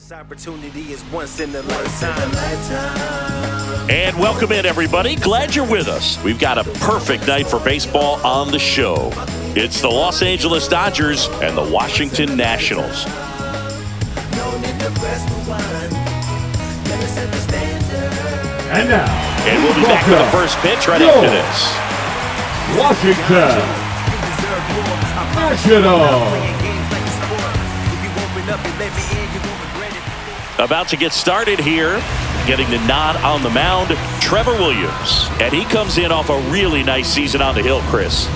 This opportunity is once in a lifetime. And welcome in, everybody. Glad you're with us. We've got a perfect night for baseball on the show. It's the Los Angeles Dodgers and the Washington Nationals. And now, and we'll be back with the first pitch right after this. Washington Nationals. About to get started here, getting the nod on the mound, Trevor Williams. And he comes in off a really nice season on the hill, Chris.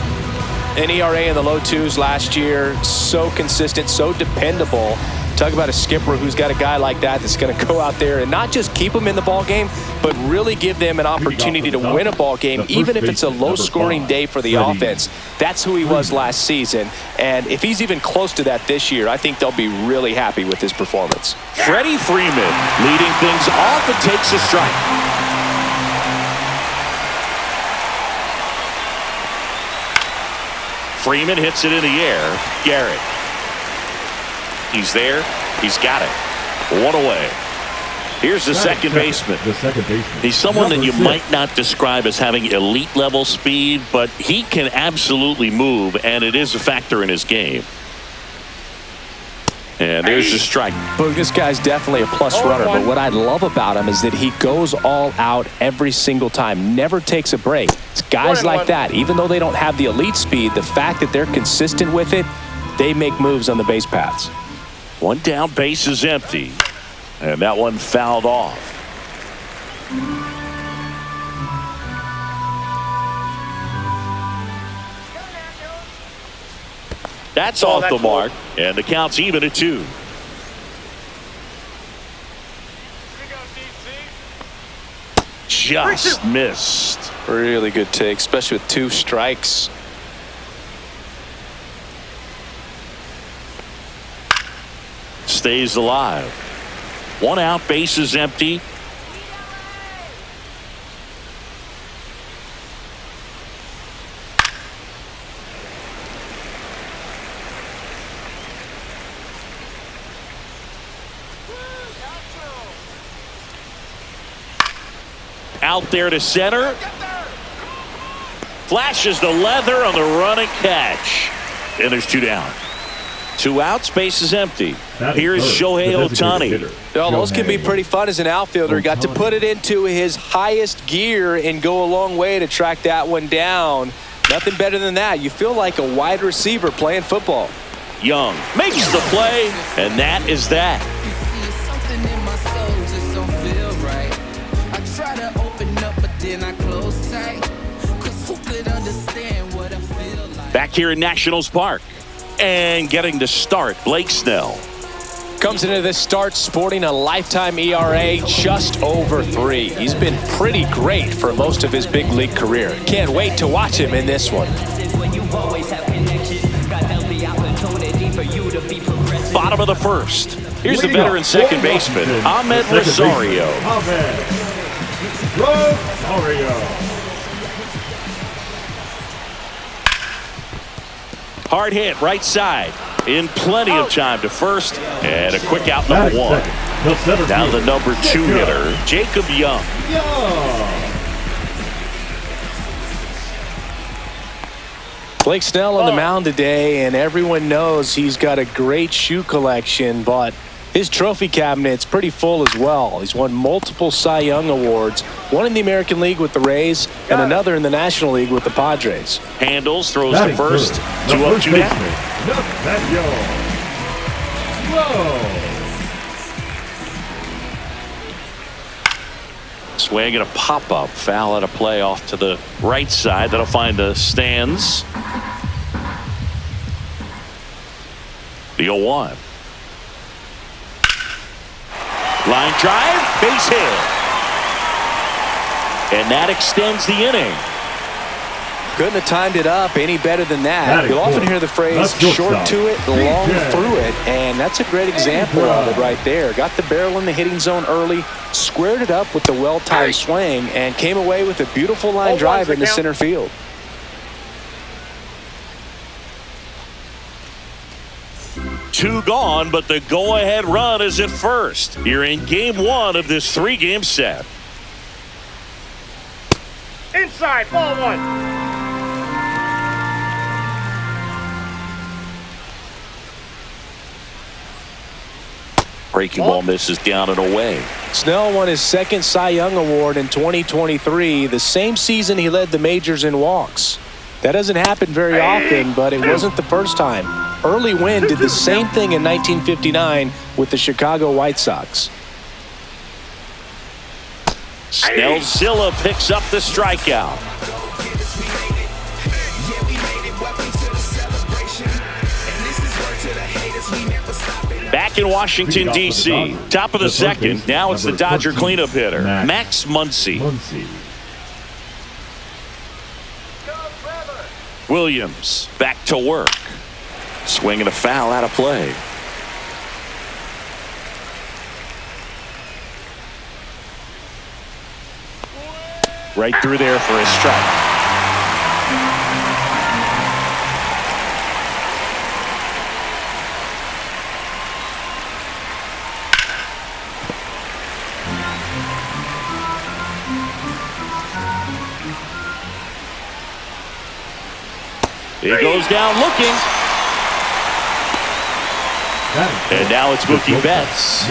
An ERA in the low twos last year, so consistent, so dependable. Talk about a skipper who's got a guy like that that's going to go out there and not just keep them in the ball game, but really give them an opportunity to win a ball game, even if it's a low-scoring day for the offense. That's who he was last season, and if he's even close to that this year, I think they'll be really happy with his performance. Freddie Freeman leading things off and takes a strike. Freeman hits it in the air. Garrett. He's there. He's got it. One away. Here's the second baseman. He's someone that you might not describe as having elite level speed, but he can absolutely move, and it is a factor in his game. And there's the strike. But this guy's definitely a plus runner, but what I love about him is that he goes all out every single time, never takes a break. It's guys like that, even though they don't have the elite speed, the fact that they're consistent with it, they make moves on the base paths. One down, base is empty. And that one fouled off. That's off the mark. And the count's even at 2. Just missed. Really good take, especially with 2 strikes. Stays alive. 1 out, base is empty. Out there to center. Flashes the leather on the run and catch. And there's 2 down. 2 outs, base is empty. Here's Shohei Ohtani. Well, those can be pretty fun as an outfielder. Got to put it into his highest gear and go a long way to track that one down. Nothing better than that. You feel like a wide receiver playing football. Young makes the play, and that is that. Back here in Nationals Park. And getting the start, Blake Snell. Comes into this start sporting a lifetime ERA just over 3. He's been pretty great for most of his big league career. Can't wait to watch him in this one. Bottom of the first. Here's the veteran second baseman, Ahmed Rosario. Hard hit, right side. In plenty of time to first. And a quick out, number 1. Now the number 2 hitter, Jacob Young. Blake Snell on the mound today, and everyone knows he's got a great shoe collection, but his trophy cabinet's pretty full as well. He's won multiple Cy Young awards, one in the American League with the Rays and another in the National League with the Padres. Handles, throws to first. 2 up, 2 down. Swing and a pop-up. Foul at a play off to the right side. That'll find the stands. The 0-1. Line drive, base hit. And that extends the inning. Couldn't have timed it up any better than that. You'll often hear the phrase short to it, long through it, and that's a great example of it right there. Got the barrel in the hitting zone early, squared it up with the well-timed swing, and came away with a beautiful line drive into center field. 2 gone, but the go-ahead run is at first. You're in game 1 of this 3-game set. Inside, ball 1. Breaking ball misses down and away. Snell won his second Cy Young Award in 2023, the same season he led the majors in walks. That doesn't happen very often, but it wasn't the first time. Early Wynn did the same thing in 1959 with the Chicago White Sox. Snellzilla picks up the strikeout. Back in Washington, D.C. Top of the second. Now it's the Dodger cleanup hitter, Max Muncy. Williams back to work. Swinging a foul out of play. Right through there for a strike. He goes down looking. And now it's Mookie Betts.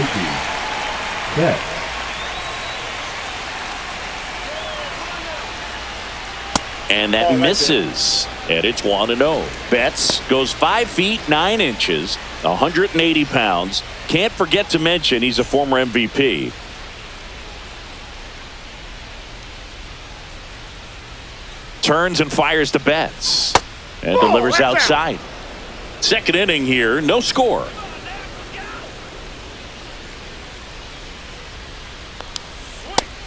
And that misses. And it's 1-0. Betts goes 5 feet 9 inches, 180 pounds. Can't forget to mention he's a former MVP. Turns and fires to Betts. And delivers outside. Second inning here, no score.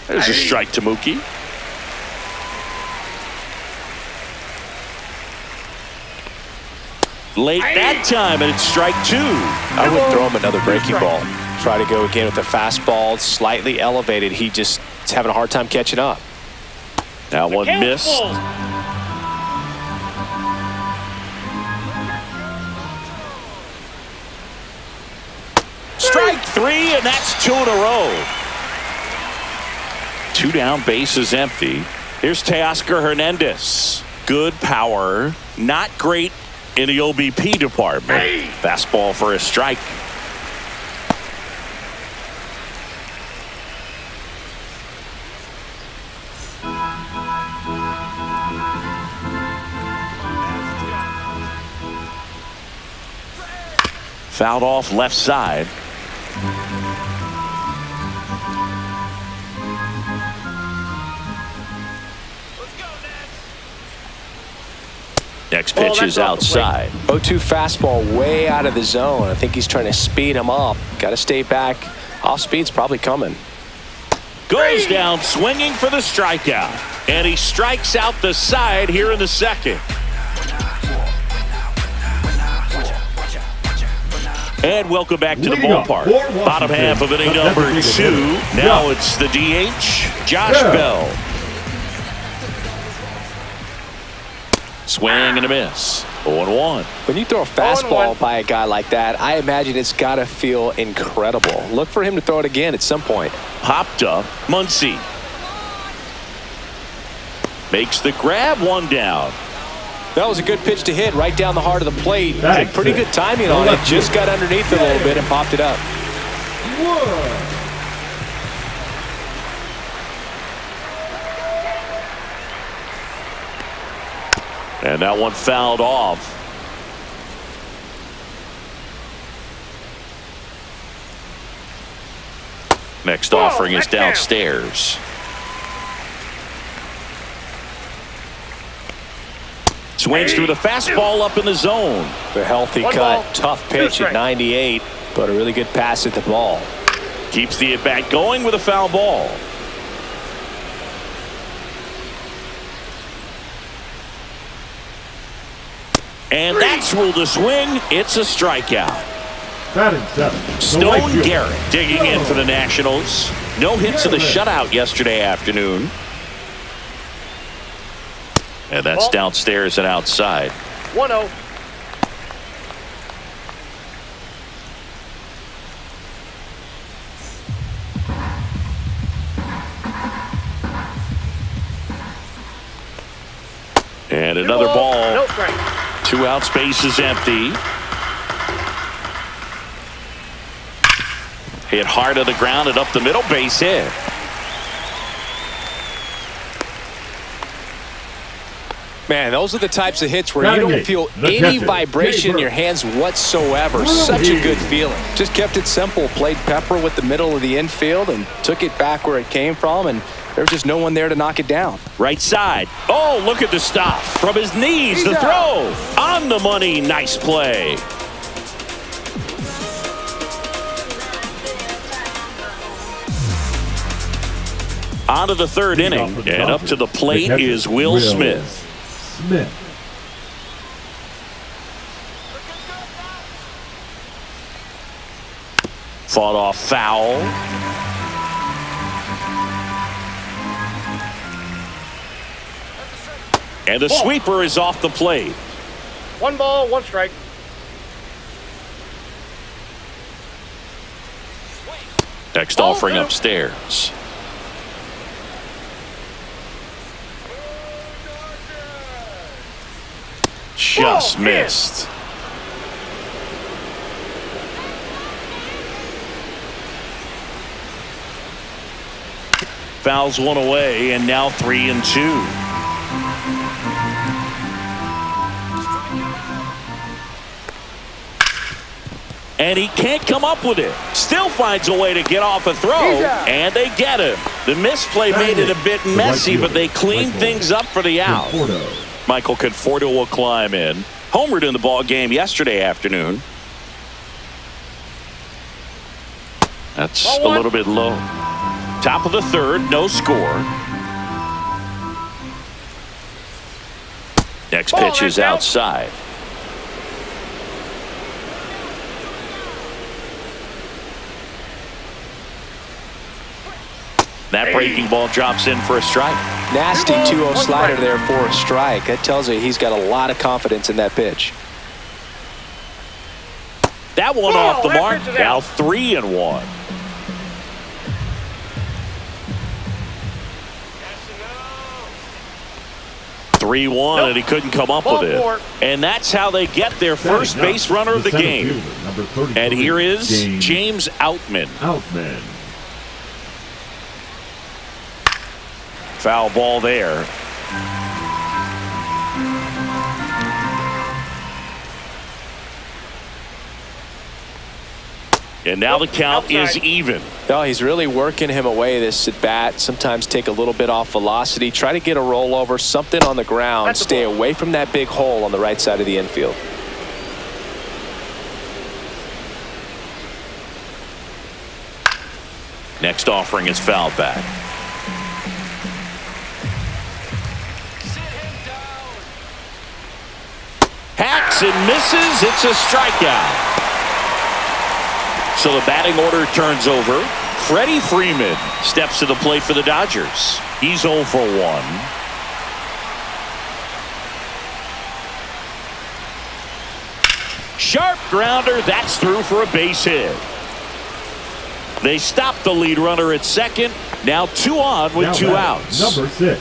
There's a strike to Mookie. Late that time, and it's strike 2. I would throw him another breaking ball. Try to go again with the fastball, slightly elevated. He just is having a hard time catching up. That one missed. Strike 3, and that's 2 in a row. 2 down, bases empty. Here's Teoscar Hernandez. Good power, not great in the OBP department. Fastball for a strike. Fouled off left side. Next pitch is outside. 0-2 fastball way out of the zone. I think he's trying to speed him up. Got to stay back. Off speed's probably coming. Goes down swinging for the strikeout. And he strikes out the side here in the second. And welcome back to the ballpark. Bottom half of inning number 2. Now it's the DH, Josh Bell. Swing and a miss. 0-1. When you throw a fastball by a guy like that, I imagine it's got to feel incredible. Look for him to throw it again at some point. Popped up. Muncy makes the grab, 1 down. That was a good pitch to hit right down the heart of the plate. Pretty good timing on it. Just got underneath it a little bit and popped it up. And that one fouled off. Next offering is downstairs. Swings through the fastball up in the zone. The healthy cut, tough pitch at 98, but a really good pass at the ball. Keeps the at-bat going with a foul ball. And that's ruled a swing. It's a strikeout. Batting 7. Stone Garrett digging in for the Nationals. No hits in the shutout yesterday afternoon. And that's downstairs and outside. 1-0. And another ball. No strike. 2 outs, base is empty. Hit hard to the ground and up the middle, base hit. Man, those are the types of hits where you don't feel any vibration in your hands whatsoever. Such a good feeling. Just kept it simple. Played pepper with the middle of the infield and took it back where it came from, and there was just no one there to knock it down. Right side. Oh, look at the stop. From his knees, the throw. On the money. Nice play. On to the third inning, and up to the plate is Will Smith. Fought off foul. And the sweeper is off the plate. 1 ball, 1 strike. Next offering upstairs. Just missed. Fouls one away, and now 3-2. And he can't come up with it. Still finds a way to get off a throw, and they get him. The misplay made it a bit messy, but they cleaned things up for the out. Michael Conforto will climb in. Homered in the ball game yesterday afternoon. That's a little bit low. Top of the third, no score. Next pitch is outside. That breaking ball drops in for a strike. Nasty 2-0 slider there for a strike. That tells you he's got a lot of confidence in that pitch. That one off the mark. Now 3-1. And he couldn't come up with it. And that's how they get their first base runner of the game. And here is James Outman. Foul ball there. And now the count is even. Oh, he's really working him away this at bat. Sometimes take a little bit off velocity. Try to get a rollover, something on the ground. Stay away from that big hole on the right side of the infield. Next offering is fouled back. Hacks and misses. It's a strikeout. So the batting order turns over. Freddie Freeman steps to the plate for the Dodgers. He's 0 for 1. Sharp grounder. That's through for a base hit. They stop the lead runner at second. Now 2 on with 2 outs. Number 6.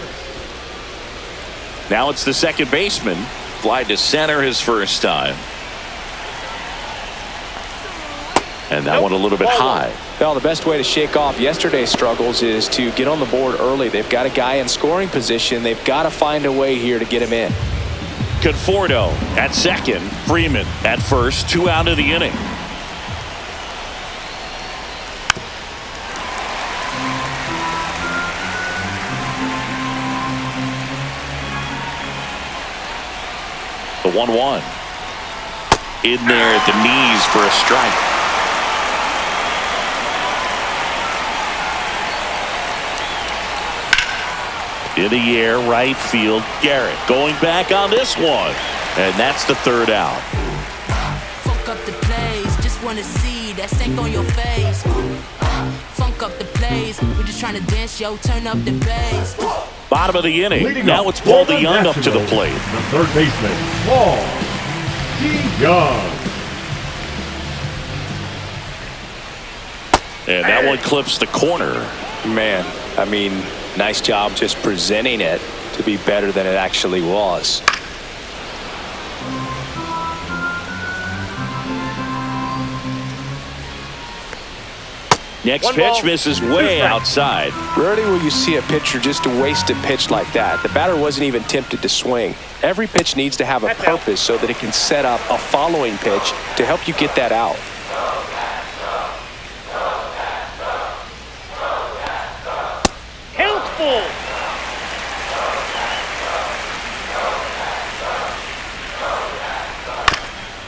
Now it's the second baseman. Fly to center his first time. And that one a little bit high. Well, the best way to shake off yesterday's struggles is to get on the board early. They've got a guy in scoring position. They've got to find a way here to get him in. Conforto at second. Freeman at first. 2 out of the inning. The 1-1. In there at the knees for a strike. In the air, right field, Garrett going back on this one. And that's the 3rd out. Funk up the plays, just wanna see that stank on your face. Funk up the plays, we're just trying to dance, yo, turn up the bass. Bottom of the inning. Now it's Paul DeYoung up to the plate. The third baseman, Paul DeYoung. And that one clips the corner. Man, I mean, nice job just presenting it. to be better than it actually was. Next pitch misses way outside. Rarely will you see a pitcher just a wasted pitch like that. The batter wasn't even tempted to swing. Every pitch needs to have a purpose so that it can set up a following pitch to help you get that out. Healthful.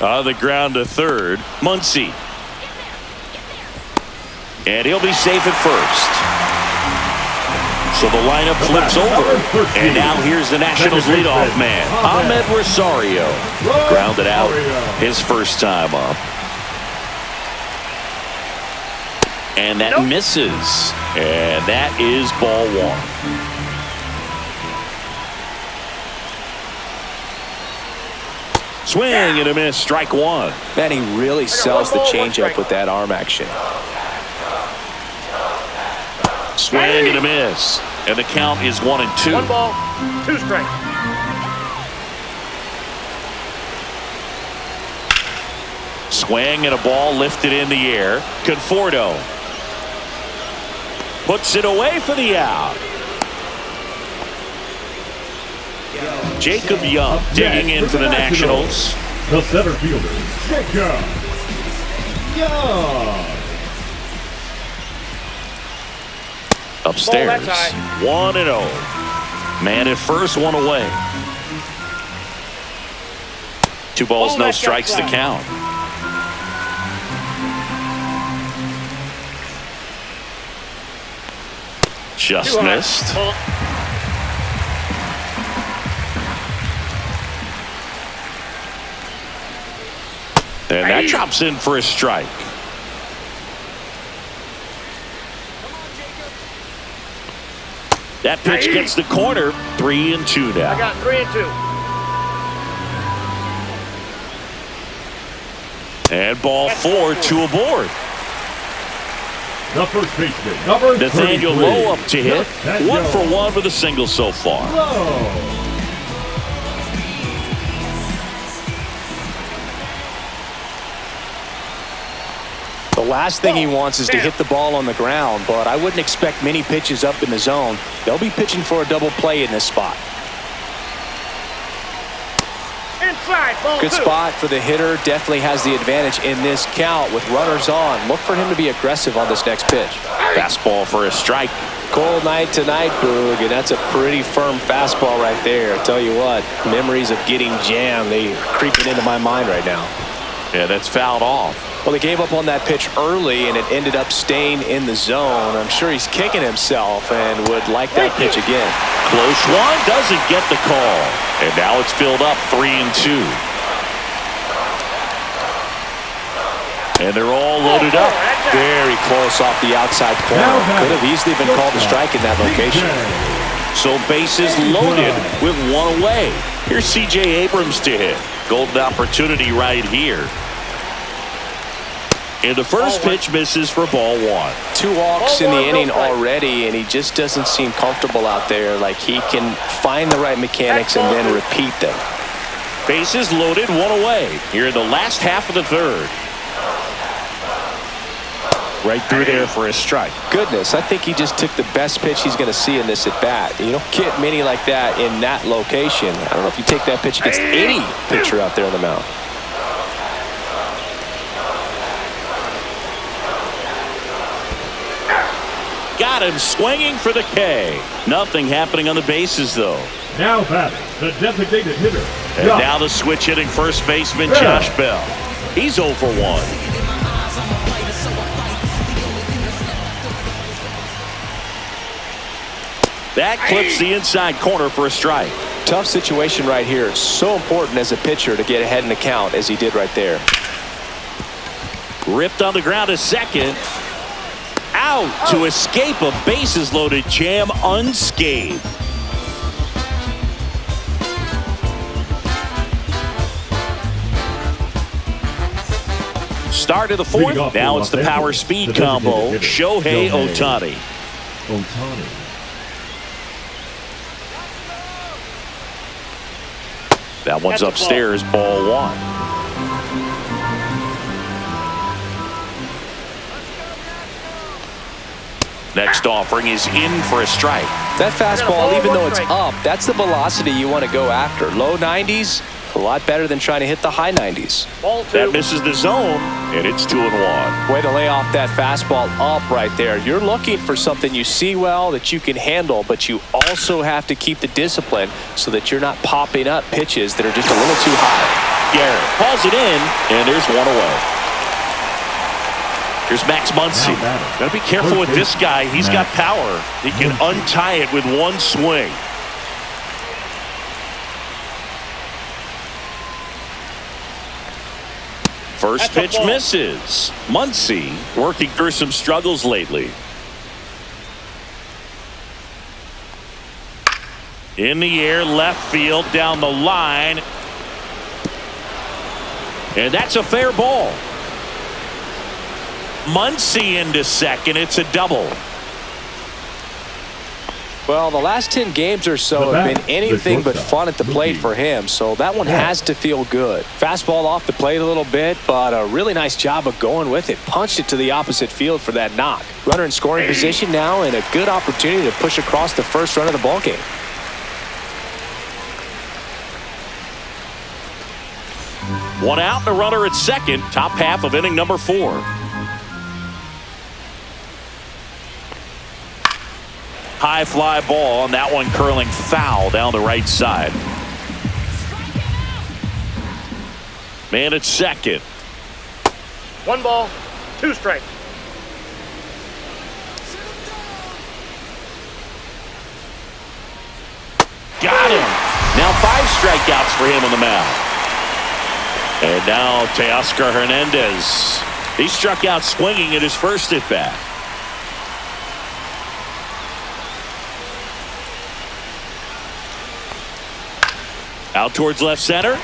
On the ground to third, Muncy. And he'll be safe at first. So the lineup flips over. And now here's the Nationals leadoff man, Ahmed Rosario. Grounded out his first time up. And that misses. And that is ball one. Swing and a miss, strike one. Man, he really sells the changeup with that arm action. Swing and a miss. And the count is 1-2. 1 ball, 2 strikes. Swing and a ball lifted in the air. Conforto puts it away for the out. Jacob Young digging in for the Nationals. The center fielder, Jacob Young. Upstairs, 1-0. Man at first, one away. 2 balls, no strikes to count. Just missed. And that drops in for a strike. That pitch gets the corner. 3-2 now. I got 3-2. And ball 4, 2 aboard. The first baseman, number Nathaniel 33. Lowe up to hit. 1 for 1 with a single so far. Lowe. The last thing he wants is to hit the ball on the ground, but I wouldn't expect many pitches up in the zone. They'll be pitching for a double play in this spot. Inside, ball Good 2. spot for the hitter. Definitely has the advantage in this count with runners on. Look for him to be aggressive on this next pitch. Fastball for a strike. Cold night tonight, Boog, and that's a pretty firm fastball right there. I tell you what, memories of getting jammed, they are creeping into my mind right now. Yeah, that's fouled off. Well, they gave up on that pitch early, and it ended up staying in the zone. I'm sure he's kicking himself and would like that pitch again. Close one, doesn't get the call. And now it's filled up 3-2. And they're all loaded up. Very close off the outside corner. Could have easily been called a strike in that location. So bases loaded with 1 away. Here's C.J. Abrams to hit. Golden opportunity right here. And the first pitch misses for ball 1. 2 walks in the inning already, and he just doesn't seem comfortable out there. Like he can find the right mechanics and then repeat them. Bases loaded, 1 away. Here in the last half of the third. Right through there for a strike. Goodness, I think he just took the best pitch he's going to see in this at bat. You don't get many like that in that location. I don't know if you take that pitch against any pitcher out there on the mound. Got him swinging for the K. Nothing happening on the bases, though. Now batting, the designated hitter. And now the switch hitting first baseman, Josh Bell. He's 0 for 1. That clips the inside corner for a strike. Tough situation right here. So important as a pitcher to get ahead in the count as he did right there. Ripped on the ground to second. Out to escape a bases loaded jam unscathed. Start of the 4th. Now it's the power speed combo. Shohei Ohtani. That one's upstairs, ball one. Next offering is in for a strike. That fastball, even though it's up, that's the velocity you want to go after. Low 90s, a lot better than trying to hit the high 90s. That misses the zone, and it's 2-1. Way to lay off that fastball up right there. You're looking for something you see well that you can handle, but you also have to keep the discipline so that you're not popping up pitches that are just a little too high. Garrett calls it in, and there's one away. Here's Max Muncy. Got to be careful with this guy. He's got power. He can untie it with one swing. First pitch misses. Muncy working through some struggles lately. In the air, left field, down the line. And that's a fair ball. Muncy into second. It's a double. Well, the last 10 games or so have been anything but fun at the plate for him, so that one has to feel good. Fastball off the plate a little bit, but a really nice job of going with it. Punched it to the opposite field for that knock. Runner in scoring position now, and a good opportunity to push across the first run of the ballgame. One out, and a runner at second. Top half of inning number 4. High fly ball, and that one curling foul down the right side. Man at second. 1 ball, 2 strikes. Got him. Now 5 strikeouts for him on the mound. And now Teoscar Hernandez. He struck out swinging at his first at bat. Out towards left center.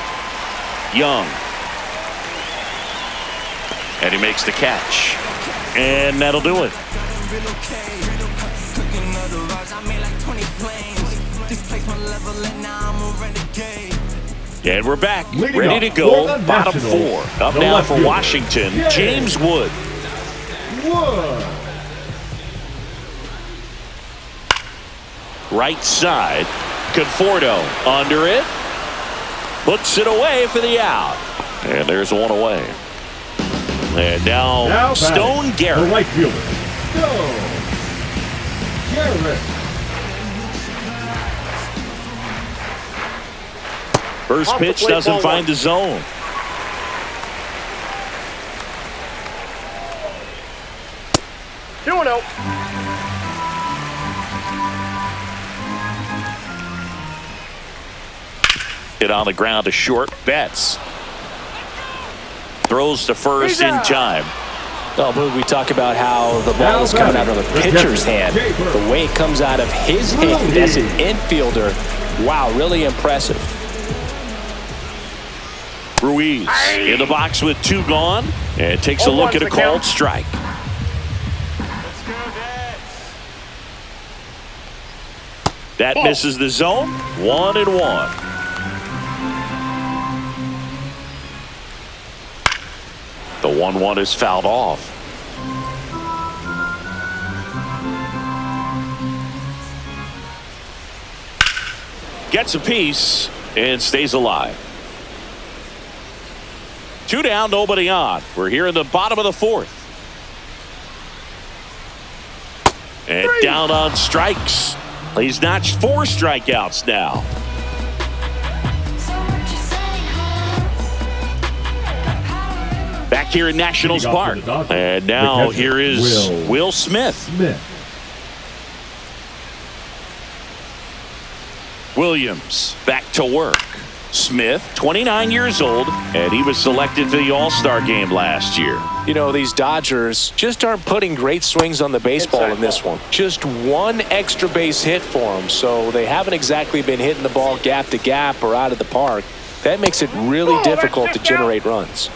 Young. And he makes the catch. And that'll do it. And we're back. Ready to go. Bottom 4. Up now for Washington, James Wood. Right side. Conforto under it. Puts it away for the out. And there's one away. And now Stone Garrett. The right fielder. Go. Garrett. First pitch doesn't find the zone. Two and out. Hit on the ground to short. Betts throws to first in time. Well, we talk about how the ball is coming out of the pitcher's hand. The way it comes out of his hand as an infielder, wow, really impressive. Ruiz in the box with 2 gone, and takes a look at a called strike. That misses the zone. 1-1. The 1-1 is fouled off. Gets a piece and stays alive. 2 down, nobody on. We're here in the bottom of the 4th. And down on strikes. He's notched 4 strikeouts now. Back here in Nationals Park. And now here is Will Smith. Williams back to work. Smith, 29 years old, and he was selected to the All-Star game last year. You know, these Dodgers just aren't putting great swings on the baseball in this one. Just 1 extra base hit for them, so they haven't exactly been hitting the ball gap to gap or out of the park. That makes it really difficult to generate runs.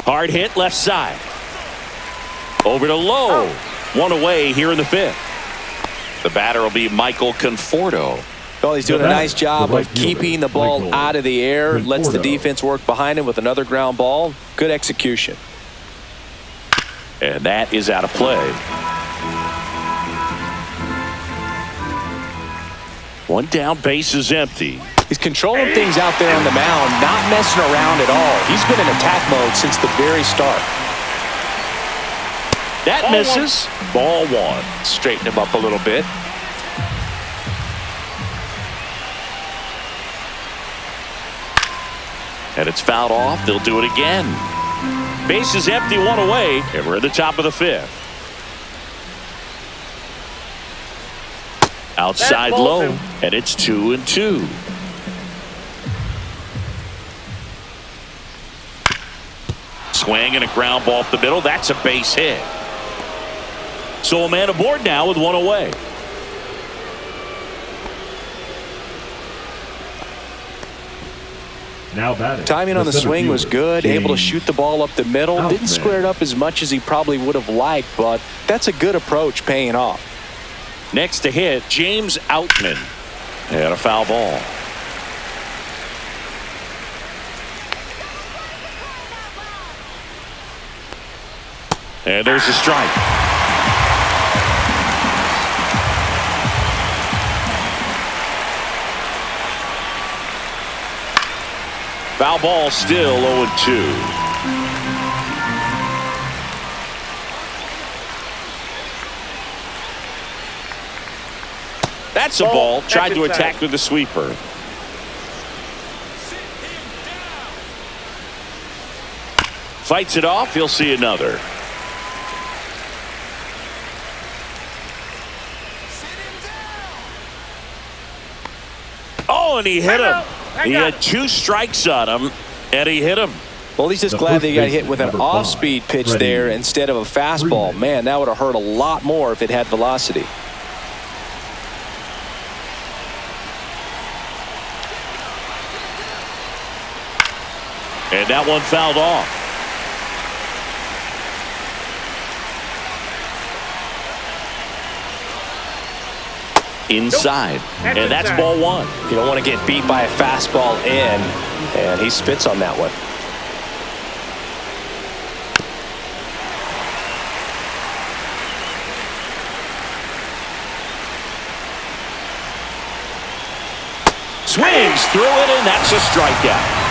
Hard hit left side. Over to Lowe. 1 away here in the 5th. The batter will be Michael Conforto. Well, he's doing a nice job of keeping the ball out of the air. Lets the defense work behind him with another ground ball. Good execution. And that is out of play. One down, base is empty. He's controlling things out there on the mound, not messing around at all. He's been in attack mode since the very start. That misses. Ball one. Straighten him up a little bit. And it's fouled off. They'll do it again. Base is empty, one away, and we're at the top of the fifth. Outside low, and it's 2-2. Swing and a ground ball up the middle. That's a base hit. So a man aboard now with one away. Now batting. Timing on the swing was good. Able to shoot the ball up the middle. Didn't square it up as much as he probably would have liked, but that's a good approach paying off. Next to hit, James Outman. And a foul ball. And there's a strike. Foul ball, still 0-2. That's a ball. Tried to attack with the sweeper. Fights it off. He'll see another. Oh, and he hit him. He had 2 strikes on him, and he hit him. Well, he's just glad that he got hit with an off-speed pitch there instead of a fastball. Man, that would have hurt a lot more if it had velocity. And that one fouled off. Inside. And that's ball one. You don't want to get beat by a fastball in, and he spits on that one. Swings through it, and that's a strikeout.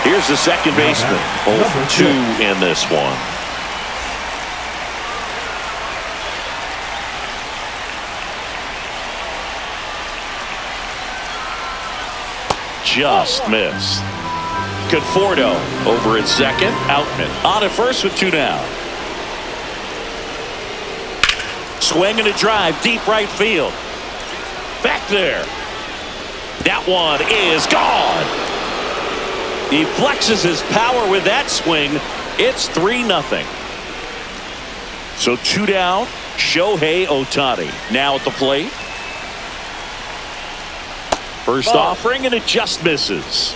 Here's the second baseman. 0-2 in this one. Just missed. Conforto over at second. Outman on at first with 2 down. Swing and a drive, deep right field. Back there. That one is gone. He flexes his power with that swing. It's 3-0. So 2 down. Shohei Ohtani now at the plate. First offering, and it just misses.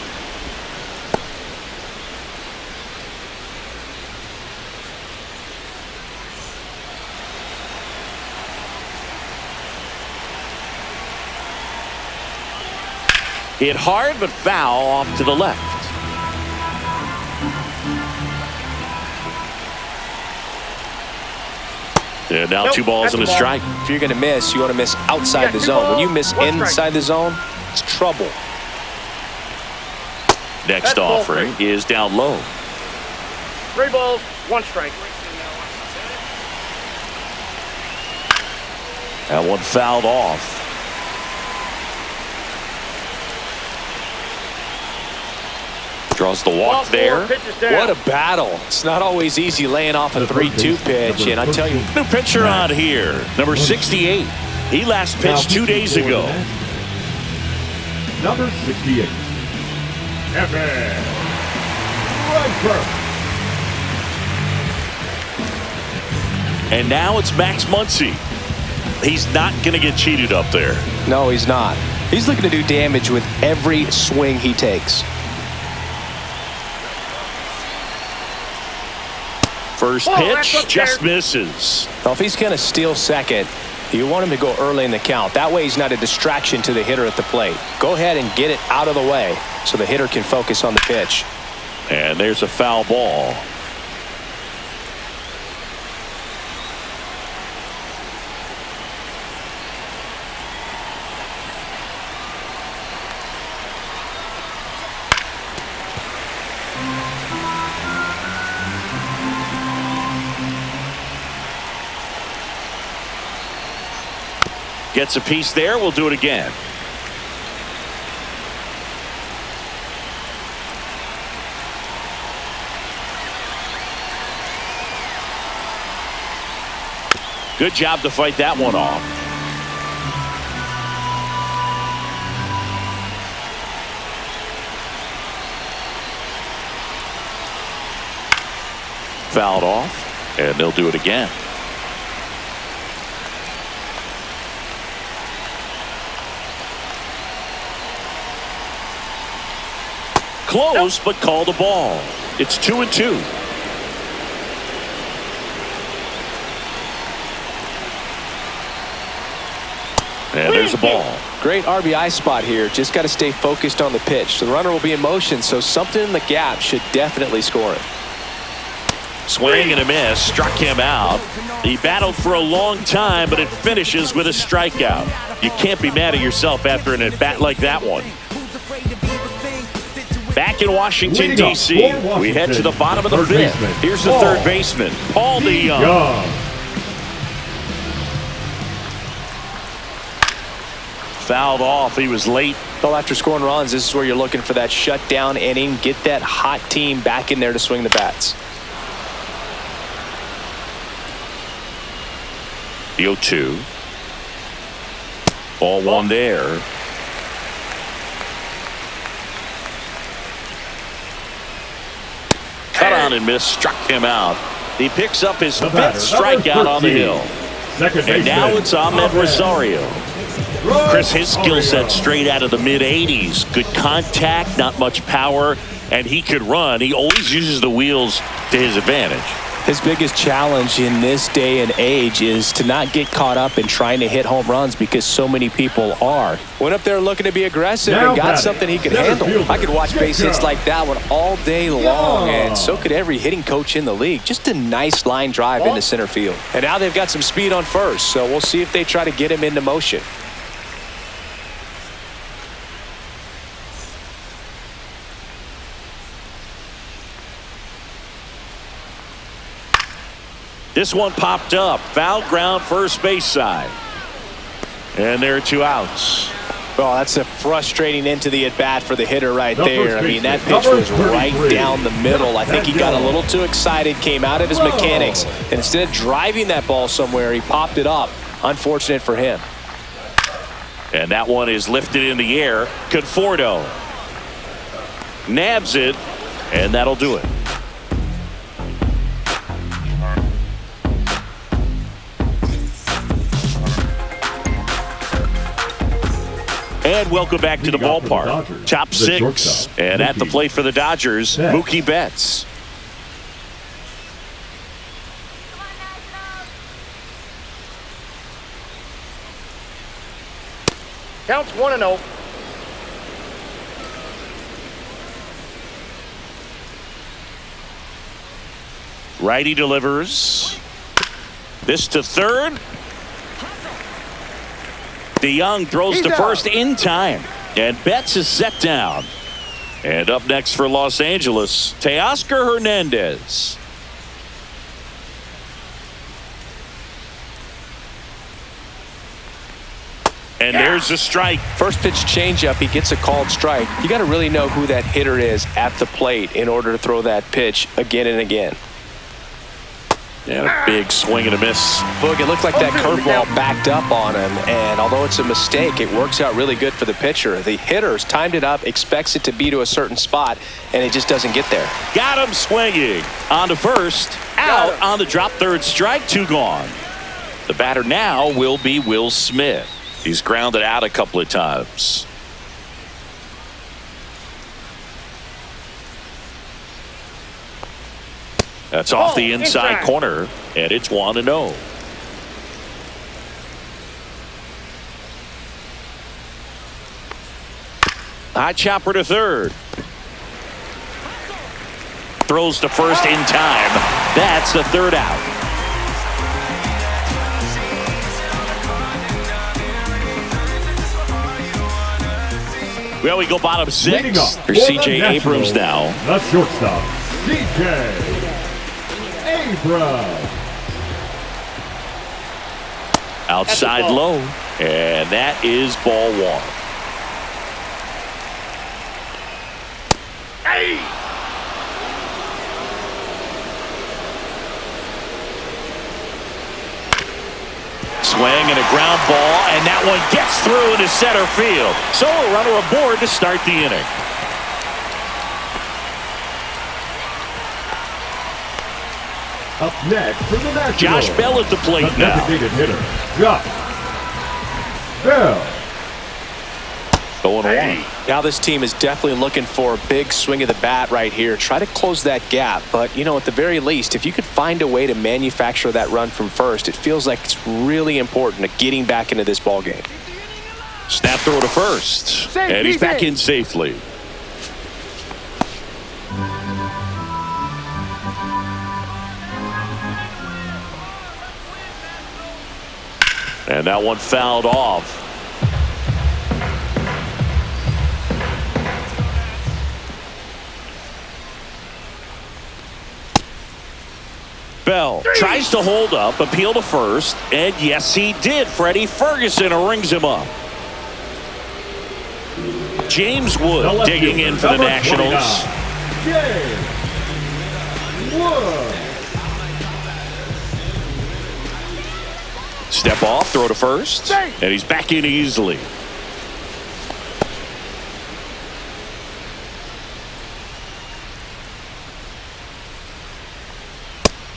Hit hard, but foul off to the left. And now 2 balls and a strike. If you're going to miss, you want to miss outside the zone. When you miss inside the zone, it's trouble. Next offering is down low. 3 balls, 1 strike. That one fouled off. Draws the walk there. What a battle. It's not always easy laying off a 3-2 pitch, and I tell you. New pitcher on here, number 68. He last pitched 2 days ago. Number 68. Evan Redford. And now it's Max Muncy. He's not going to get cheated up there. No, he's not. He's looking to do damage with every swing he takes. First pitch just misses. Well, if he's going to steal second, You want him to go early in the count. That way he's not a distraction to the hitter at the plate. Go ahead and get it out of the way so the hitter can focus on the pitch. And there's a foul ball. Gets a piece there. We'll do it again. Good job to fight that one off. Fouled off, and they'll do it again. Close, but call the ball. It's 2-2. And there's a ball. Great RBI spot here. Just got to stay focused on the pitch. The runner will be in motion, so something in the gap should definitely score him. Swing and a miss. Struck him out. He battled for a long time, but it finishes with a strikeout. You can't be mad at yourself after an at-bat like that one. Back in Washington, D.C., we head to the bottom of the fifth. Here's the third baseman, Paul DeYoung. Fouled off. He was late. Well, after scoring runs, this is where you're looking for that shutdown inning. Get that hot team back in there to swing the bats. The 0-2. Ball one there. Cut on and miss. Struck him out. He picks up his fifth strikeout on the hill. And now it's Ahmed Rosario. Chris, his skill set straight out of the mid-80s. Good contact, not much power, and he could run. He always uses the wheels to his advantage. His biggest challenge in this day and age is to not get caught up in trying to hit home runs because so many people are. Went up there looking to be aggressive and got something he could handle. I could watch base hits like that one all day long, and so could every hitting coach in the league. Just a nice line drive into center field. And now they've got some speed on first, so we'll see if they try to get him into motion. This one popped up. Foul ground first base side. And there are 2 outs. Well, that's a frustrating end to the at-bat for the hitter right there. I mean, that pitch was right down the middle. I think he got a little too excited, came out of his mechanics, and instead of driving that ball somewhere, he popped it up. Unfortunate for him. And that one is lifted in the air. Conforto nabs it, and that'll do it. And welcome back to the ballpark. Top 6. And at the plate for the Dodgers, Mookie Betts. Counts 1-0. Righty delivers. This to third. DeYoung throws to first in time. And Betts is set down. And up next for Los Angeles, Teoscar Hernandez. And there's a strike. First pitch changeup, he gets a called strike. You got to really know who that hitter is at the plate in order to throw that pitch again and again. And a big swing and a miss. Look, it looked like that curveball backed up on him, and although it's a mistake, it works out really good for the pitcher. The hitter's timed it up, expects it to be to a certain spot, and it just doesn't get there. Got him swinging. On to first. Out on the drop third strike. 2 gone. The batter now will be Will Smith. He's grounded out a couple of times. That's off the inside corner, and it's 1-0. High chopper to third. Throws to first in time. That's the third out. Well, we go bottom six. Here's C.J. Abrams now. The shortstop, C.J. Abrams. Outside low. And that is ball one. Hey! Swing and a ground ball, and that one gets through into center field. So a runner aboard to start the inning. Up next for the Nationals, Josh Bell at the plate the now. designated hitter, Josh Bell. 0-1. Now this team is definitely looking for a big swing of the bat right here. Try to close that gap. But, you know, at the very least, if you could find a way to manufacture that run from first, it feels like it's really important to getting back into this ball game. Snap throw to first. And he's back in safely. And that one fouled off. Bell tries to hold up, appeal to first, and yes, he did. Freddie Ferguson rings him up. James Wood digging in for the Nationals. James Wood. Step off, throw to first, and he's back in easily.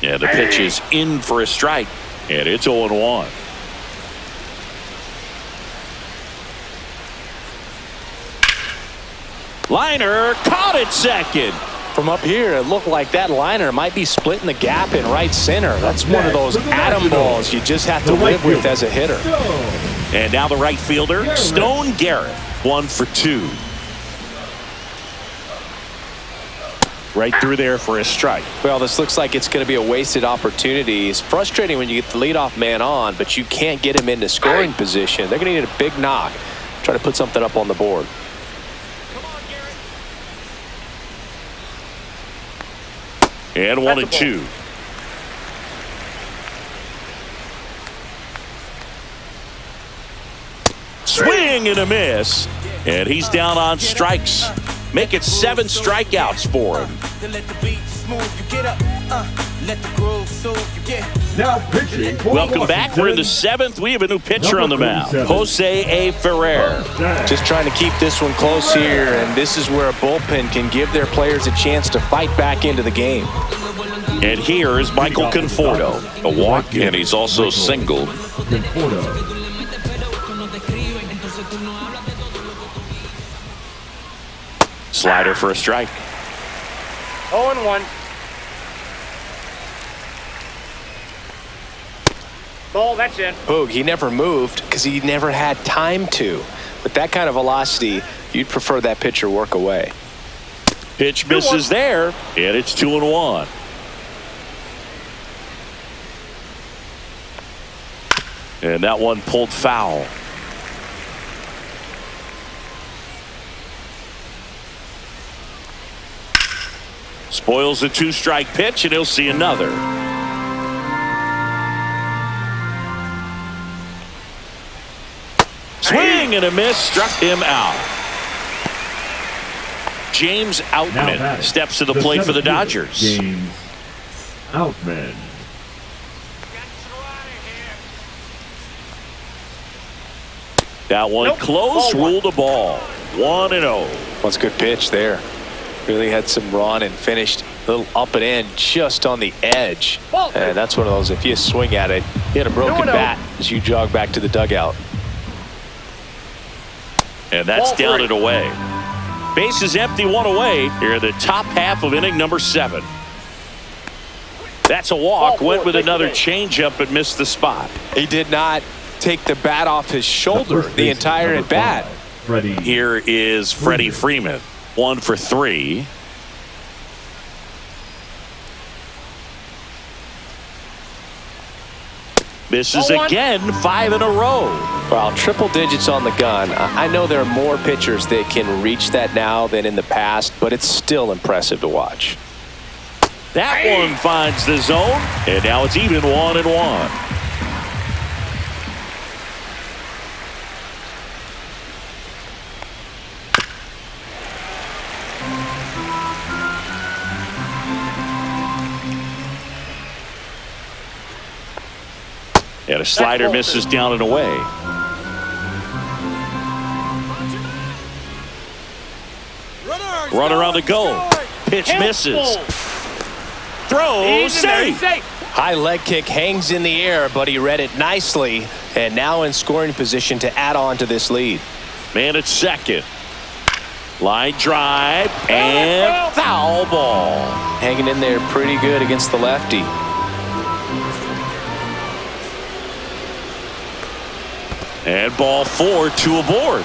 Yeah, the pitch is in for a strike, and it's 0-1. Liner caught it second. From up here, it looked like that liner might be splitting the gap in right center. That's one of those atom balls you just have to live with as a hitter. And now the right fielder, Stone Garrett, 1 for 2. Right through there for a strike. Well, this looks like it's going to be a wasted opportunity. It's frustrating when you get the leadoff man on, but you can't get him into scoring position. They're going to need a big knock. Try to put something up on the board. And 1-2. Swing and a miss. And he's down on strikes. Make it 7 strikeouts for him. Now pitching. Welcome back. We're in the 7th. We have a new pitcher on the mound. Jose A. Ferrer. Just trying to keep this one close here, and this is where a bullpen can give their players a chance to fight back into the game. And here is Michael Conforto. A walk, and he's also singled. Conforto. Slider for a strike. 0-1. Ball, that's in. Boog, he never moved because he never had time to. With that kind of velocity, you'd prefer that pitcher work away. Pitch misses there, and it's 2-1. And that one pulled foul. Spoils a 2-strike pitch, and he'll see another. Swing and a miss, struck him out. James Outman steps to the plate for the Dodgers. James Outman. That one close, ruled a ball. 1-0. That's a good pitch there. Really had some run and finished a little up and in just on the edge. And that's one of those, if you swing at it, you hit a broken bat as you jog back to the dugout. And that's down and away. Base is empty, 1 away. Here the top half of inning number 7. That's a walk. Went with another changeup and missed the spot. He did not take the bat off his shoulder the entire at bat. Freddie. Here is Freddie Freeman. 1 for 3. Misses again, 5 in a row. Well, triple digits on the gun. I know there are more pitchers that can reach that now than in the past, but it's still impressive to watch. That one finds the zone, and now it's even 1-1. And a slider misses down and away. Runner on the go. Pitch misses. Throw, safe. High leg kick hangs in the air, but he read it nicely, and now in scoring position to add on to this lead. Man at second. Line drive and foul ball. Hanging in there pretty good against the lefty. And ball 4, 2 aboard.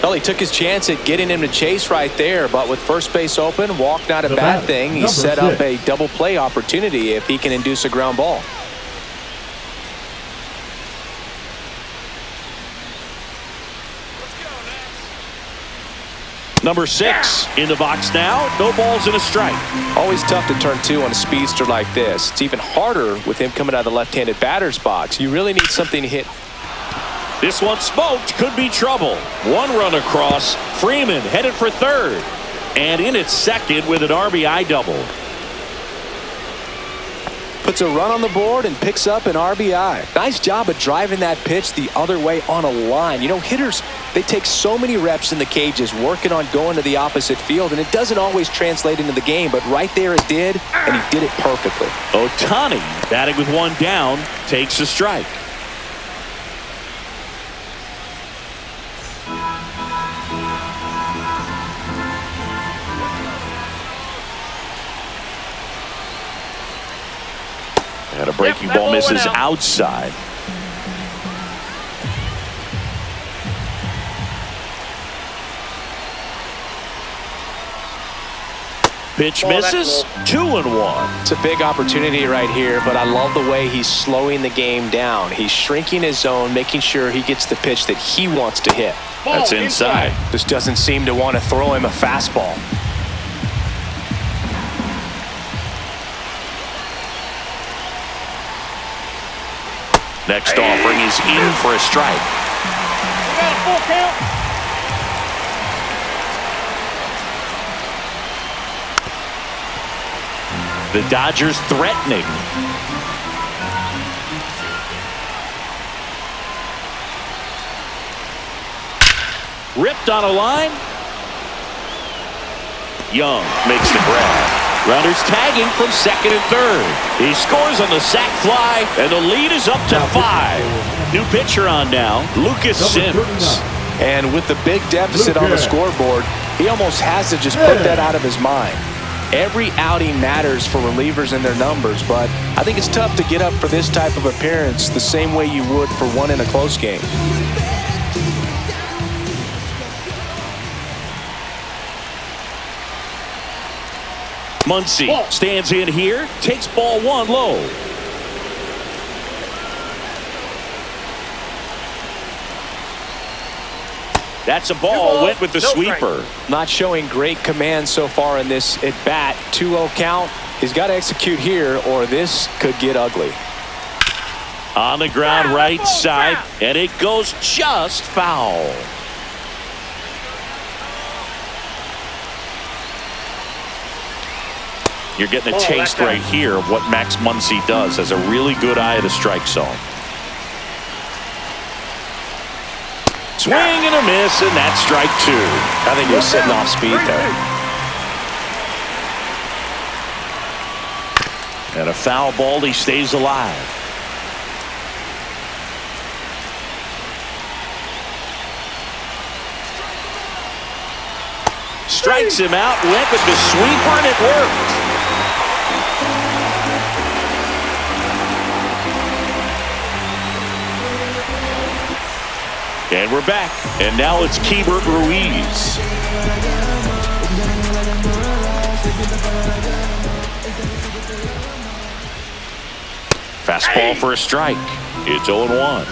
Well, he took his chance at getting him to chase right there, but with first base open, walk not a bad thing. He set up a double play opportunity if he can induce a ground ball. Number 6 in the box now. No balls and a strike. Always tough to turn 2 on a speedster like this. It's even harder with him coming out of the left-handed batter's box. You really need something to hit. This one smoked. Could be trouble. 1 run across. Freeman headed for third. And in at second with an RBI double. Puts a run on the board and picks up an RBI. Nice job of driving that pitch the other way on a line. You know, hitters, they take so many reps in the cages working on going to the opposite field, and it doesn't always translate into the game, but right there it did, and he did it perfectly. Ohtani, batting with 1 down, takes a strike. And a breaking ball misses outside. Pitch misses. 2-1. It's a big opportunity right here, but I love the way he's slowing the game down. He's shrinking his zone, making sure he gets the pitch that he wants to hit. That's inside. Just doesn't seem to want to throw him a fastball. Next offering is in for a strike. We got a full count. The Dodgers threatening. Ripped on a line. Young makes the grab. Runners tagging from second and third. He scores on the sac fly, and the lead is up to 5. New pitcher on now, Lucas Sims. And with the big deficit on the scoreboard, he almost has to just put that out of his mind. Every outing matters for relievers and their numbers, but I think it's tough to get up for this type of appearance the same way you would for one in a close game. Muncy stands in here, takes ball 1 low. That's a ball, went with the sweeper. Not showing great command so far in this at bat. 2-0 count. He's got to execute here or this could get ugly. On the ground right side, and it goes just foul. You're getting a taste right here of what Max Muncy does. Has a really good eye at the strike zone. Swing and a miss, and that's strike 2. I think he was sitting off speed there. And a foul ball, he stays alive. Strikes him out, went with the sweeper, and it worked. And we're back. And now it's Keibert Ruiz. Fastball for a strike. It's 0-1.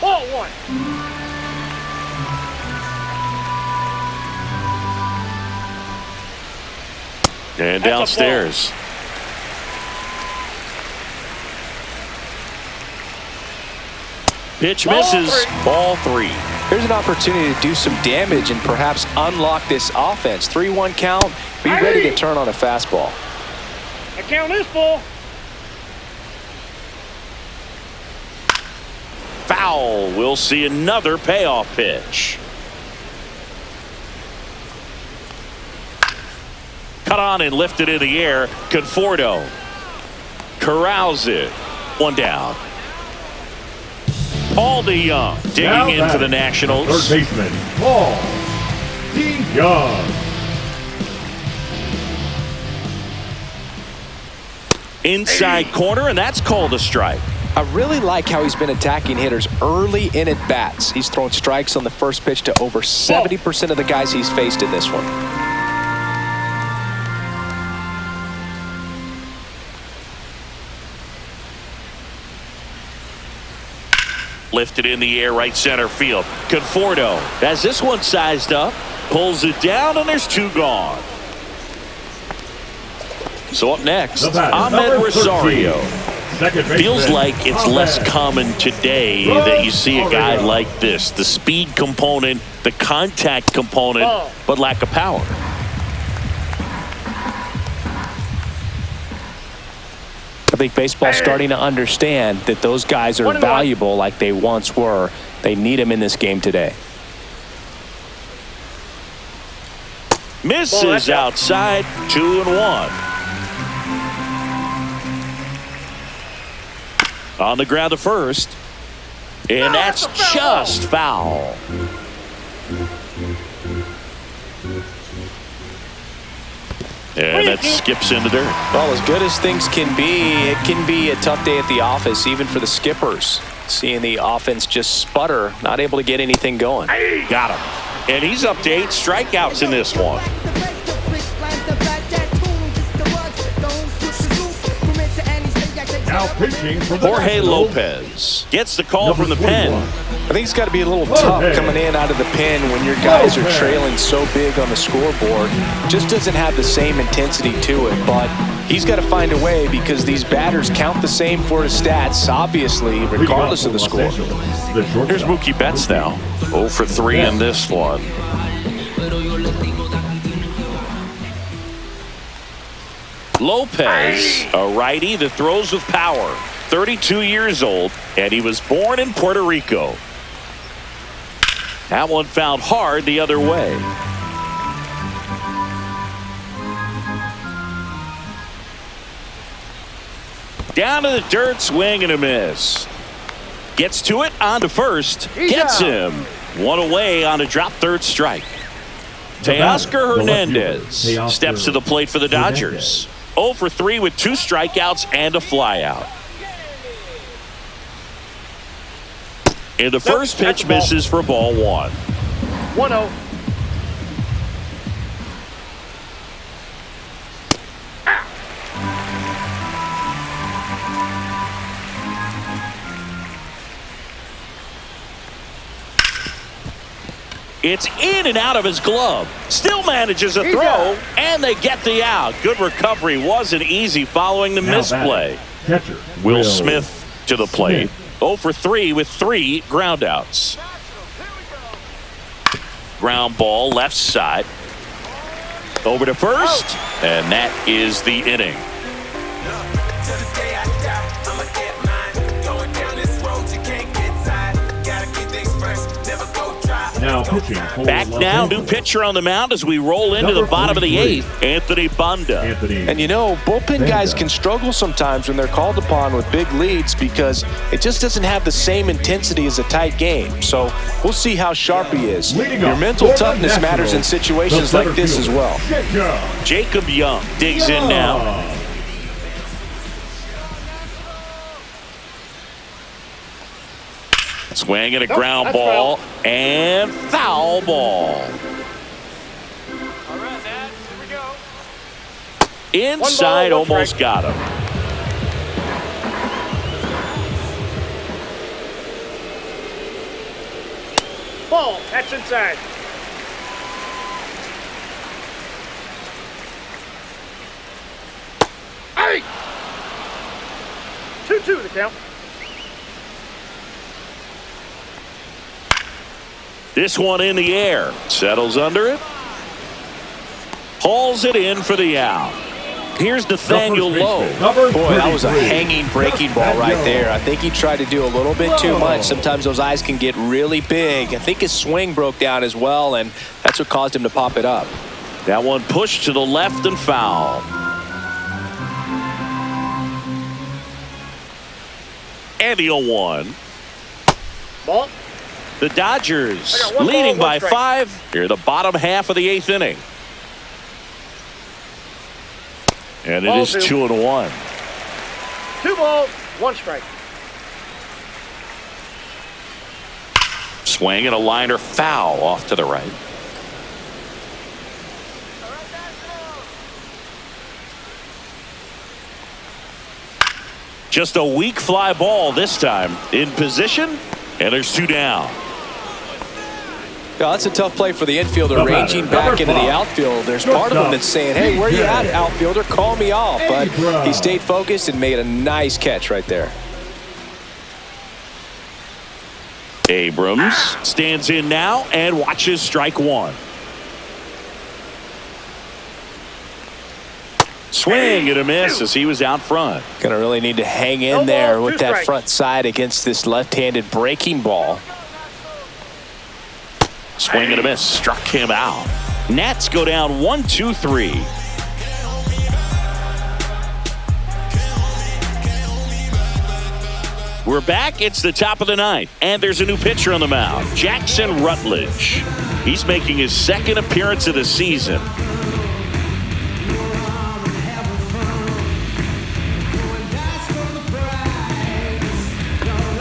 Ball one. And downstairs. Pitch misses. Ball three. Here's an opportunity to do some damage and perhaps unlock this offense. 3-1 count. Be ready to turn on a fastball. The count is full. Foul. We'll see another payoff pitch. Cut on and lifted in the air. Conforto corrals it. One down. Paul DeYoung digging in for the Nationals. Third baseman, Paul DeYoung. Inside corner, and that's called a strike. I really like how he's been attacking hitters early in at bats. He's thrown strikes on the first pitch to over 70% of the guys he's faced in this one. Lifted in the air, right center field. Conforto has this one sized up, pulls it down, and there's two gone. So up next, Ahmed Rosario. Feels like it's less common today that you see a guy like this. The speed component, the contact component, but lack of power. I think baseball's starting to understand that those guys are valuable like they once were. They need them in this game today. Misses outside, 2-1. On the ground to first. And that's just foul. And that skips into dirt. Well, as good as things can be, it can be a tough day at the office, even for the skippers. Seeing the offense just sputter, not able to get anything going. Got him. And he's up to 8 strikeouts in this one. Now pitching for the Jorge Nationals, Lopez gets the call from the pen. I think it's got to be a little tough coming in out of the pen when your guys are trailing so big on the scoreboard. Just doesn't have the same intensity to it, but he's got to find a way because these batters count the same for his stats, obviously, regardless of the score. Here's Mookie Betts now. 0 for 3 in this one. Lopez, a righty that throws with power. 32 years old, and he was born in Puerto Rico. That one found hard the other way. Down to the dirt, swing and a miss. Gets to it, on to first. Gets him. One away on a drop third strike. Teoscar Hernandez steps to the plate for the Dodgers. 0 for 3 with 2 strikeouts and a flyout. And the first pitch misses for ball 1. 1-0. It's in and out of his glove. Still manages a throw, and they get the out. Good recovery. Wasn't easy following the misplay. Catcher Will Smith to the plate. 0 for 3 with 3 groundouts. Ground ball left side. Over to first, and that is the inning. Now pitching for Back Los now, Angeles. new pitcher on the mound as we roll into the bottom of the 8th. Anthony Banda. And you know, bullpen guys can struggle sometimes when they're called upon with big leads because it just doesn't have the same intensity as a tight game. So we'll see how sharp he is. Your mental toughness matters in situations like this as well. Jacob Young digs in now. Swing and a ground ball and foul ball. All right, Dad. Here we go. Inside, One ball, one almost strike. got him. Ball. That's inside. Hey! 2-2 the count. This one in the air. Settles under it. Hauls it in for the out. Here's Nathaniel Lowe. Boy, that was a hanging breaking ball right there. I think he tried to do a little bit too much. Sometimes those eyes can get really big. I think his swing broke down as well, and that's what caused him to pop it up. That one pushed to the left and foul. And the 0-1. Ball. The Dodgers I got one leading ball, by one strike. 5 here, the bottom half of the 8th inning. And it Ball is 2-1. 2 balls, 1 strike. Swing and a liner foul off to the right. Just a weak fly ball this time. In position, and there's 2 down. Yeah, that's a tough play for the infielder, ranging back into the outfield. There's part of him that's saying, hey, where you at, outfielder? Call me off. But he stayed focused and made a nice catch right there. Abrams stands in now and watches strike 1. Swing and a miss as he was out front. Gonna really need to hang in there with that front side against this left-handed breaking ball. Swing and a miss. Struck him out. Nats go down 1-2-3. We're back. It's the top of the 9th, and there's a new pitcher on the mound, Jackson Rutledge. He's making his 2nd appearance of the season.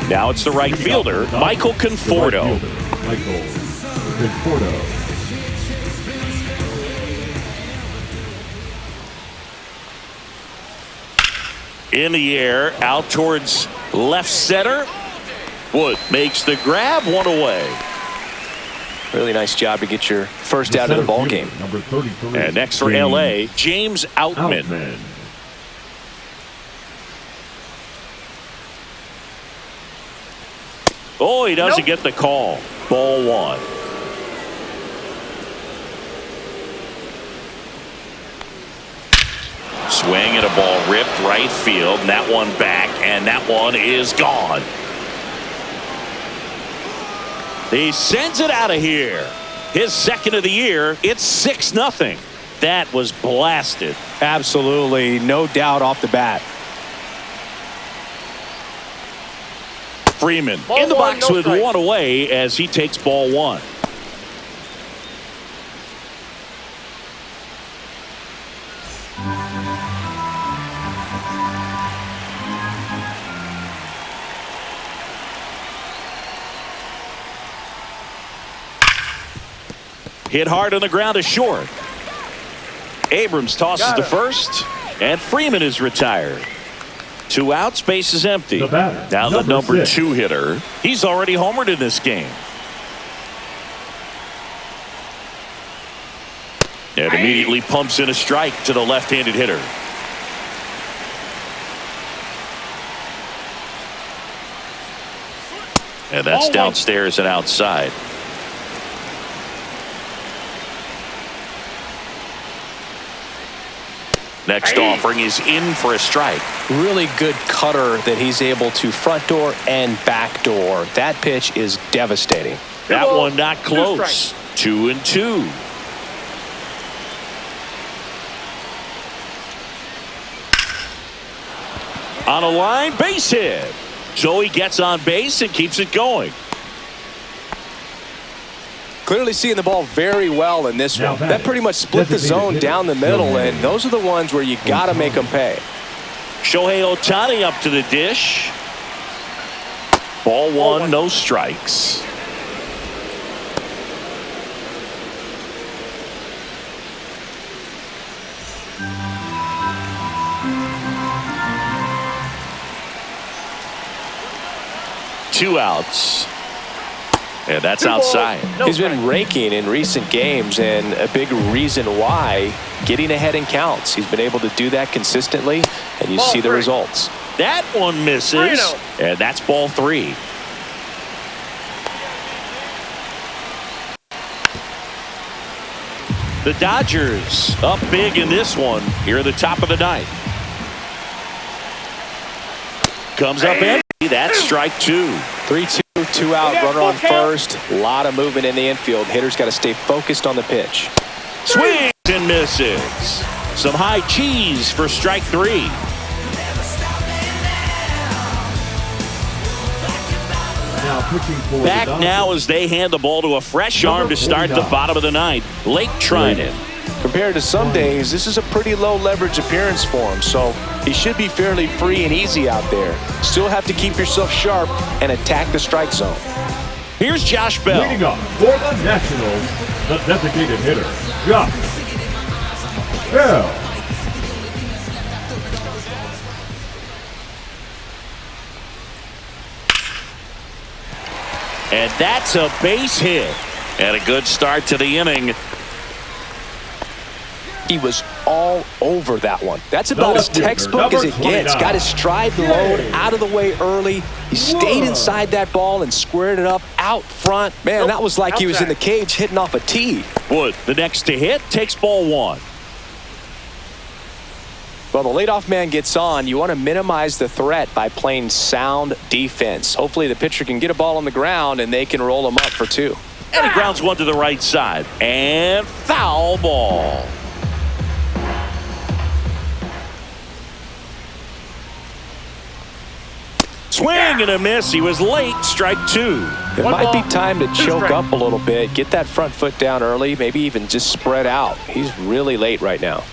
Now it's the right fielder, Michael Conforto. In the air, out towards left center. Wood makes the grab, 1 away. Really nice job to get your first out of the ball game. Number 33. And next for LA, James Outman. Oh, he doesn't get the call. Ball 1. Swing and a ball ripped right field, and that one back, and that one is gone. He sends it out of here. His 2nd of the year. It's 6-0. That was blasted. Absolutely, no doubt off the bat. Freeman Ball in the 1, box no with strike. 1 away as he takes ball 1. Hit hard on the ground to short. Abrams tosses to first, and Freeman is retired. 2 outs, base is empty. Now the number 2 hitter. He's already homered in this game. And immediately pumps in a strike to the left-handed hitter. And that's downstairs and outside. Next offering is in for a strike. Really good cutter that he's able to front door and back door. That pitch is devastating. That one not close. 2-2. On a line, base hit. So he gets on base and keeps it going. Clearly seeing the ball very well in this one. That pretty much split the zone down the middle, and those are the ones where you got to make them pay. Shohei Ohtani up to the dish. Ball one, no strikes. Two outs. And that's outside. He's been raking in recent games, and a big reason why, getting ahead in counts. He's been able to do that consistently, and you see the results. That one misses, and that's ball three. The Dodgers up big in this one here at the top of the ninth. Comes up empty. That's strike two. 3-2, 2 out, runner on first. A lot of movement in the infield. Hitters got to stay focused on the pitch. Swings and misses. Some high cheese for strike three. Back now as they hand the ball to a fresh arm to start the bottom of the ninth. Lake Trinan. Compared to some days, this is a pretty low leverage appearance for him, so he should be fairly free and easy out there. Still have to keep yourself sharp and attack the strike zone. Here's Josh Bell. Leading up for the Nationals, the designated hitter, Josh Bell. And that's a base hit. And a good start to the inning. He was all over that one. That's about as textbook as it gets. Got his stride load out of the way early. He stayed inside that ball and squared it up out front. Man, that was like he was in the cage hitting off a tee. Wood, the next to hit, takes ball one. Well, the leadoff man gets on. You want to minimize the threat by playing sound defense. Hopefully the pitcher can get a ball on the ground and they can roll him up for two. And he grounds one to the right side. And foul ball. Swing and a miss. He was late. Strike two. It might be time to choke up a little bit. Get that front foot down early. Maybe even just spread out. He's really late right now.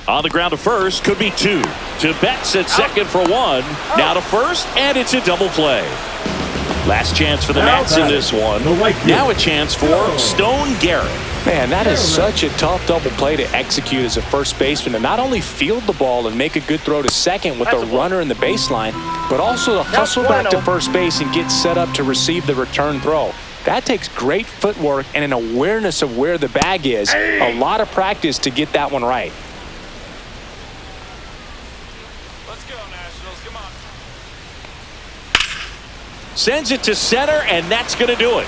On the ground to first. Could be two. To Betts at second for one. Now to first. And it's a double play. Last chance for the Mets in this one. Now a chance for Stone Garrett. Man, that is such a tough double play to execute as a first baseman, to not only field the ball and make a good throw to second with the runner in the baseline, but also to hustle back to first base and get set up to receive the return throw. That takes great footwork and an awareness of where the bag is. A lot of practice to get that one right. Let's go, Nationals. Come on. Sends it to center, and that's going to do it.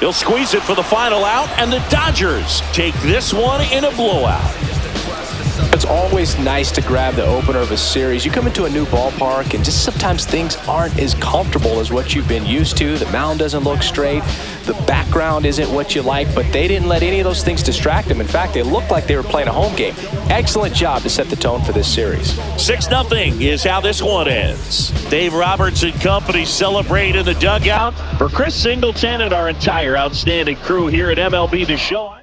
He'll squeeze it for the final out, and the Dodgers take this one in a blowout. It's always nice to grab the opener of a series. You come into a new ballpark, and just sometimes things aren't as comfortable as what you've been used to. The mound doesn't look straight. The background isn't what you like, but they didn't let any of those things distract them. In fact, they looked like they were playing a home game. Excellent job to set the tone for this series. 6-0 is how this one ends. Dave Roberts and company celebrate in the dugout. For Chris Singleton and our entire outstanding crew here at MLB The Show.